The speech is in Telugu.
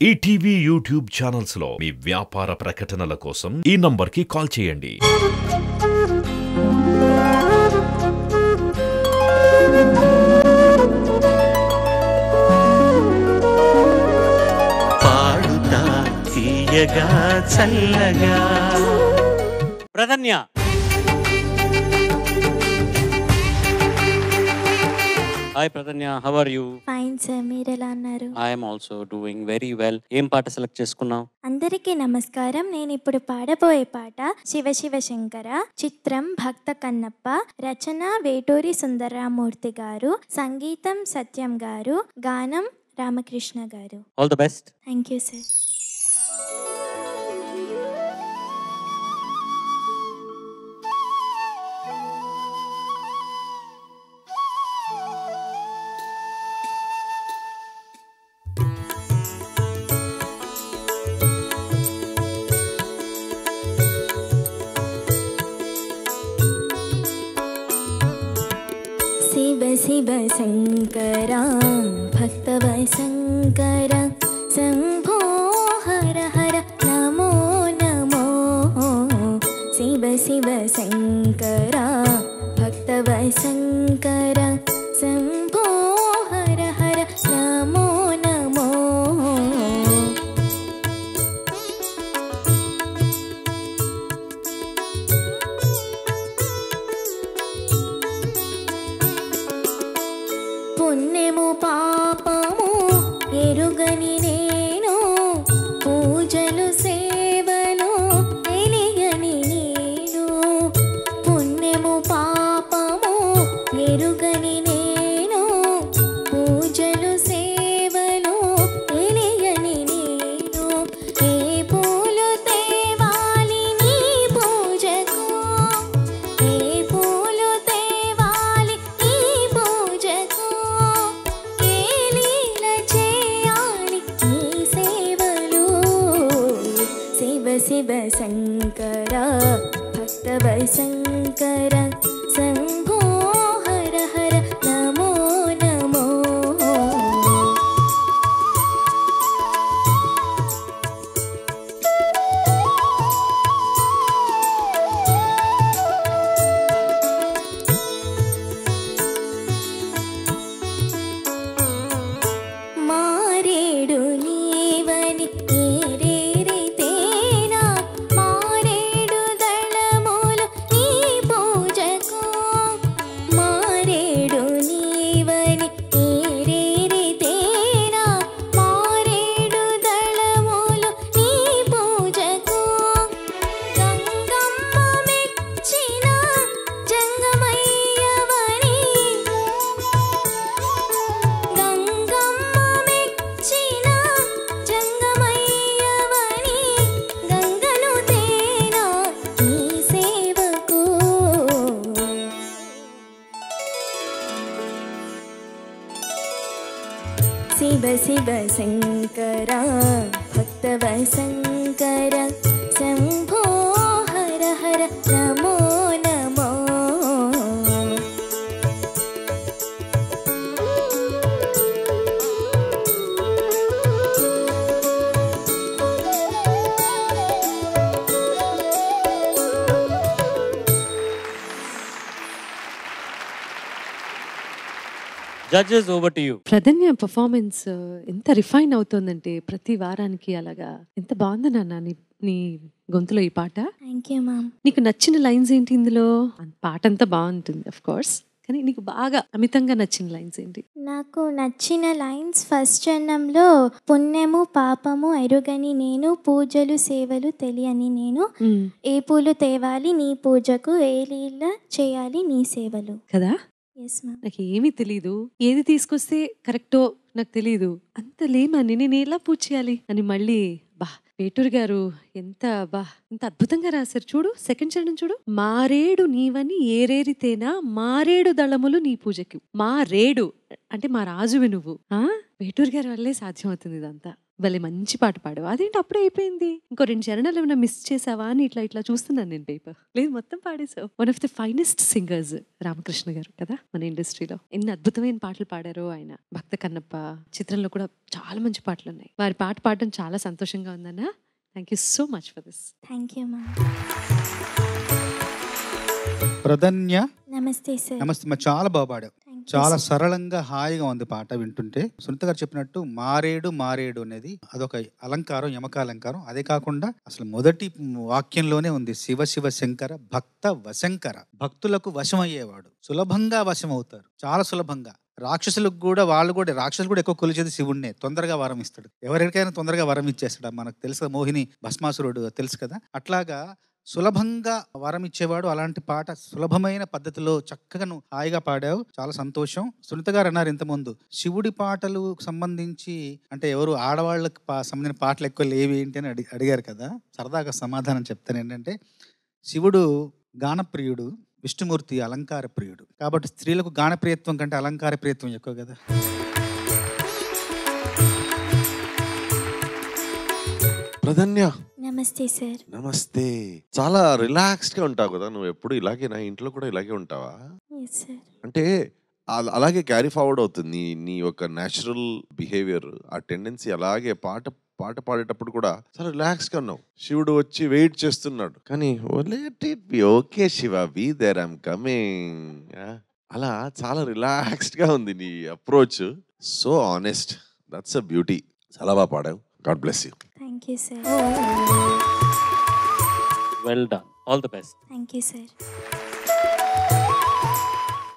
ఈటీవీ యూట్యూబ్ ఛానల్స్ లో మీ వ్యాపార ప్రకటనల కోసం ఈ నంబర్కి కాల్ చేయండి. పాడుతా తీయగా చల్లగా Pradhanya hi Pradhanya, how are you? Fine sir, మీరు ఎలా అన్నారు? I'm also doing very well. ఏం పాట సెలెక్ట్ చేసుకున్నావు? అందరికీ నమస్కారం. నేను ఇప్పుడు పాడబోయే పాట శివ శివ శంకర, చిత్రం భక్త కన్నప్ప, రచన వేటూరి సుందరరామూర్తి గారు, సంగీతం సత్యం గారు, గానం రామకృష్ణ గారు. All the best. Thank you sir. Shiva Shiva Shankara भक्तव शंकरा शंभो हर हर नमो नमो. शिव शिव शंकरा भक्तव शंकरा शंभो हर हर नमो नमो. పుణ్యము పాపము ఎరుగని నేను, పూజలు సేవలు తెలియని నేను. పుణ్యము పాపము ఎరుగని నేను, పూజలు సేవలు తెలియని నేను. ఏ పూలు తేవాలి నీ పూజకు, ఏ పూలు తేవాలి నీ పూజకు, शिव शंकर भक्तव शंकर शंभो हर हर नमो नमो. మారేడు నీవని शिव शिव शंकरा भक्तव शंकर शंभो हर हर नमो नमो. Judges, over to you. Pradhanya performance ఎంత రిఫైన్ అవుతుందంటే ప్రతి వారానికి అలాగా ఎంత బాగుంది నాన్న నీ గొంతులో ఈ పాట. Thank you ma'am. నీకు నచ్చిన లైన్స్ ఏంటి ఇందులో? పాట అంతా బాగుంటుంది అఫ్ కోర్స్, కానీ నీకు బాగా అమితంగా నచ్చిన లైన్స్ ఏంటి? నాకు నచ్చిన లైన్స్ ఫస్ట్ చరణంలో పుణ్యము పాపము ఎరుగని నేను, పూజలు సేవలు తెలియని నేను, ఏ పూలు తేవాలి నీ పూజకు, ఏ లీల చేయాలి నీ సేవలు కదా. Yes ma'am. నాకు ఏమీ తెలీదు, ఏది తీసుకొస్తే కరెక్టో నాకు తెలీదు, అంత లేమని నేను ఎలా పూజ చేయాలి అని మళ్ళీ వేటూరి గారు ఎంత అద్భుతంగా రాశారు. చూడు సెకండ్ చరణం చూడు. మారేడు నీవని ఏరేరితేనా మారేడు దళములు నీ పూజకి. మారేడు అంటే మా రాజువి నువ్వు. వేటూరి గారి వల్లే సాధ్యం అవుతుంది ఇదంతా. భలే మంచి పాట పాడావు. అదేంటి అప్పుడే అయిపోయింది? ఇంకో 2 చరణాలు ఏమైనా మిస్ చేసావా అని ఇట్లా చూస్తున్నాను నేను పేపర్. లేదు, మొత్తం పాడేసావు. One of the finest singers Ramakrishna గారు కదా మన ఇండస్ట్రీలో. ఎన్ని అద్భుతమైన పాటలు పాడారో ఆయన. భక్త కన్నప్ప చిత్రంలో కూడా చాలా మంచి పాటలు ఉన్నాయి. వారి పాట పాడడం చాలా సంతోషంగా ఉందన్న. Thank you so much for this. Thank you ma'am. Pradhanya నమస్తే సార్. నమస్తే మా, చాలా బాగా పాడావు. చాలా సరళంగా హాయిగా ఉంది పాట వింటుంటే. సునీత గారు చెప్పినట్టు మారేడు మారేడు అనేది అదొక అలంకారం, యమకాలంకారం. అదే కాకుండా అసలు మొదటి వాక్యంలోనే ఉంది శివ శివ శంకర భక్త వశంకర. భక్తులకు వశమయ్యేవాడు, సులభంగా వశం అవుతారు, చాలా సులభంగా. రాక్షసులకు కూడా రాక్షసులు కూడా ఎక్కువ కొలిచేది శివుణ్ణే. తొందరగా వరం ఇస్తాడు, ఎవరికైనా తొందరగా వరం ఇచ్చేస్తాడు. మనకు తెలుసు మోహిని భస్మాసురుడు తెలుసు కదా. అట్లాగా సులభంగా వరం ఇచ్చేవాడు. అలాంటి పాట సులభమైన పద్ధతిలో చక్కగా నువ్వు హాయిగా పాడావు, చాలా సంతోషం. సునీత గారు అన్నారు ఇంతకుముందు శివుడి పాటలు సంబంధించి అంటే ఎవరు ఆడవాళ్ళకి సంబంధించిన పాటలు ఎక్కువ లేవి ఏంటి అని అడిగారు కదా. సరదాగా సమాధానం చెప్తాను ఏంటంటే, శివుడు గానప్రియుడు, విష్ణుమూర్తి అలంకార ప్రియుడు. కాబట్టి స్త్రీలకు గానప్రియత్వం కంటే అలంకార ప్రియత్వం ఎక్కువ కదా. ప్రధన్య నమస్తే సార్. నమస్తే. చాలా రిలాక్స్డ్ గా ఉంటావు కదా నువ్వు. ఎప్పుడు ఇలాగేనా? ఇంట్లో కూడా ఇలాగే ఉంటావా? Yes sir. అంటే అలాగే క్యారీ ఫార్వర్డ్ అవుతుంది నీ యొక్క న్యాచురల్ బిహేవియర్. ఆ టెండెన్సీ అలాగే పాట పాడేటప్పుడు కూడా చాలా రిలాక్స్ గా ఉన్నావు. శివుడు వచ్చి వెయిట్ చేస్తున్నాడు కానీ okay Shiva be there I'm coming, అలా చాలా రిలాక్స్డ్ గా ఉంది నీ approach. So honest, that's a beauty. చాలా బాగా పాడావు. God bless you. Thank you sir. Well done. All the best. Thank you sir.